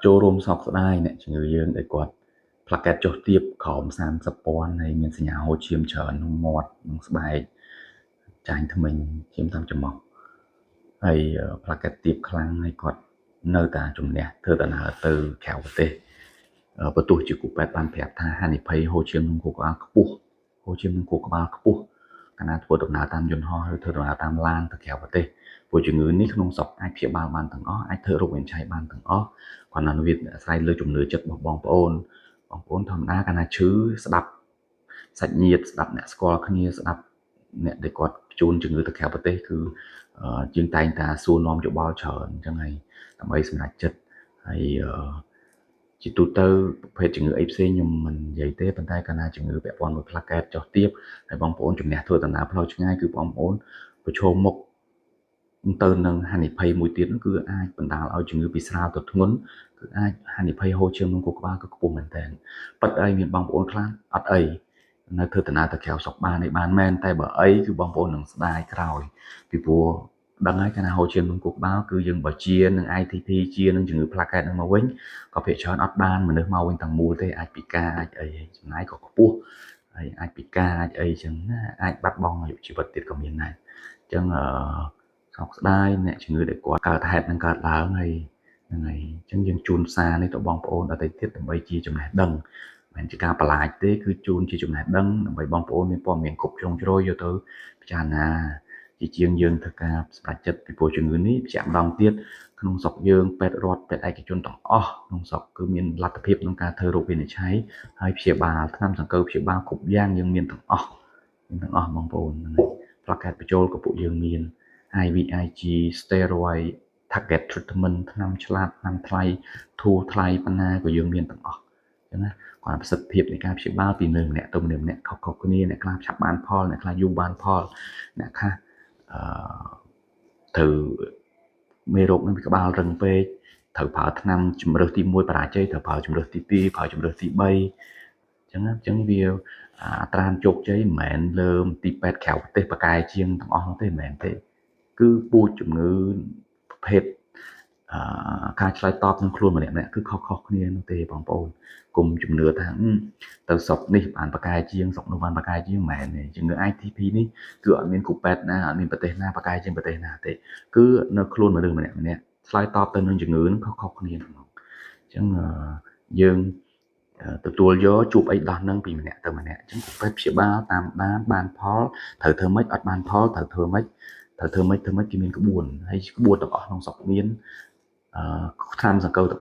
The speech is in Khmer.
ចូលរួមសោកស្ដាយអ្នកជំងឺយើងដែលគាត់ផ្លាកែតចុះទាបក្រោម30,000ហើយមានសញ្ញាហូរឈាមច្រើនក្នុងមាត់ក្នុងស្បែកចាញ់ធ្មេញឈាមតាមច្រមុះហើយផ្លាកែតទាបខ្លាំងហើយគាត់នៅតែជំនះធ្វើដំណើរទៅក្រៅប្រទេសបន្ទោះជាគូពេទ្យបានប្រាប់ថាហានិភ័យហូរឈាមក្នុងខួរក្បាលខ្ពស់ហូរឈាមក្នុងខួរក្បាលខ្ពស់កាលណាធ្វើដំណើរតាមយន្តហោះឬធ្វើដំណើរតាមឡានទៅក្រៅប្រទេសព្រោះជំងឺនេះក្នុងស្រុកអាចព្យាបាលបានទាំងអស់អាចធ្វើរោគវិនិច្ឆ័យបានទាំងអស់គាត់ណាវាអាស្រ័យលើជំនឿចិត្តរបស់បងប្អូនធម្មតាកាលណាឈឺស្ដាប់សាច់ញាតិស្ដាប់អ្នកស្គាល់គ្នាស្ដាប់អ្នកដែលគាត់ជូនជំងឺទៅក្រៅប្រទេសគឺយើងតែងតែសួរនាំយោបល់ច្រើនអញ្ចឹងហើយដើម្បីសម្រេចចិត្តហើយជាទូទៅប្រភេទជំងឺអីផ្សេងខ្ញុំមិននិយាយទេប៉ុន្តែកាលណាជំងឺពាក់ព័ន្ធមួយផ្លាកែតចុះទាបហើយបងប្អូនជំនះធ្វើដំណើរផ្លូវឆ្ងាយគឺបងប្អូនប្រឈមមុខទៅនឹងហានិភ័យមួយទៀតគឺអាចបណ្ដាលឲ្យជំងឺពីស្រាលទៅធ្ងន់គឺអាចហានិភ័យហូរឈាមក្នុងខួរក្បាលគឺខ្ពស់មែនទែនប៉ិតអីមានបងប្អូនខ្លះអត់អីនៅធ្វើដំណើរទៅក្រៅស្រុកបានមែនតែបើអីគឺបងប្អូននឹងស្ដាយក្រោយពីព្រោះដឹងហើយកាលណាហូរឈាមក្នុងខួរក្បាលគឺយើងបើជានឹង ITP ជានឹងជំងឺផ្លាកែតនឹងមកវិញក៏ភាគច្រើនអត់បានមនុស្សមកវិញទាំងមូលទេអាចពិការអាចអីចំណាយក៏ខ្ពស់ហើយអាចពិការអាចអីចឹងណាអាចបាត់បង់អាយុជីវិតទៀតក៏មានដែរអញ្ចឹងសោកស្ដាយអ្នកជំងឺដែលគាត់កើតហេតុនឹងកើតឡើងហើយហ្នឹងហើយអញ្ចឹងយើងជូនសារនេះទៅបងប្អូនដទៃទៀតដើម្បីជាចំណេះដឹងមិនជាការបន្លាចទេគឺជូនជាចំណេះដឹងដើម្បីបងប្អូនមានព័ត៌មានគ្រប់ជ្រុងជ្រោយយកទៅពិចារណាជាជាងយើងធ្វើការសម្រេចចិត្តពីព្រោះជំងឺនេះជាម្ដងទៀតក្នុងស្រុកយើងពេទ្យរដ្ឋពេទ្យឯកជនទាំងអស់ក្នុងស្រុកគឺមានលទ្ធភាពក្នុងការធ្វើរោគវិនិច្ឆ័យហើយព្យាបាលថ្នាំសង្កូវព្យាបាលគ្រប់យ៉ាងយើងមានទាំងអស់បងប្អូនហ្នឹងហើយផ្លាកែតបញ្ចូលក៏ពួកយើងមាន IVIG steroid target treatment ថ្នាំឆ្លាតថ្នាំថ្លៃធូរថ្លៃប៉ុណ្ណាក៏យើងមានទាំងអស់អញ្ចឹងណាគាត់ប្រសិទ្ធភាពនៃការព្យាបាលពីមនុស្សម្នាក់ទៅមនុស្សម្នាក់ខុសៗគ្នាអ្នកខ្លះឆាប់បានផលអ្នកខ្លះយូរបានផលអ្នកខ្លះត្រូវមេរោគនឹងក្បាលរឹងពេកត្រូវប្រើថ្នាំជំរើសទី1បរាជ័យត្រូវប្រើជំរើសទី2ប្រើជំរើសទី3អញ្ចឹងវាអត្រាជោគជ័យមិនមែនលើមន្ទីរពេទ្យក្រៅប្រទេសបកែជាងទាំងអស់នោះទេមិនមែនទេគឺពូជជំងឺប្រភេទការឆ្លើយតបនឹងខ្លួនម្នាក់គឺខុសៗគ្នានោះទេបងប្អូនគុំជំនឿថាទៅស្រុកនេះបានបកែជាងស្រុកនោះបានបកែជាងមិនមែនទេជំងឺ ITP នេះគឺអត់មានគ្រូពេទ្យណាអត់មានប្រទេសណាបកែជាងប្រទេសណាទេគឺនៅខ្លួនមនុស្សម្នាក់ឆ្លើយតបទៅនឹងជំងឺនឹងខុសៗគ្នាហ្មងអញ្ចឹងយើងទទួលយកជួបអីដោះនឹងពីម្នាក់ទៅម្នាក់អញ្ចឹងពេទ្យព្យាបាលតាមបានផលត្រូវធ្វើម៉េចអត់បានផលត្រូវធ្វើម៉េចគឺមានក្បួនហើយក្បួនទាំងអស់ក្នុងស្រុកមានថ្នាំសង្កូវ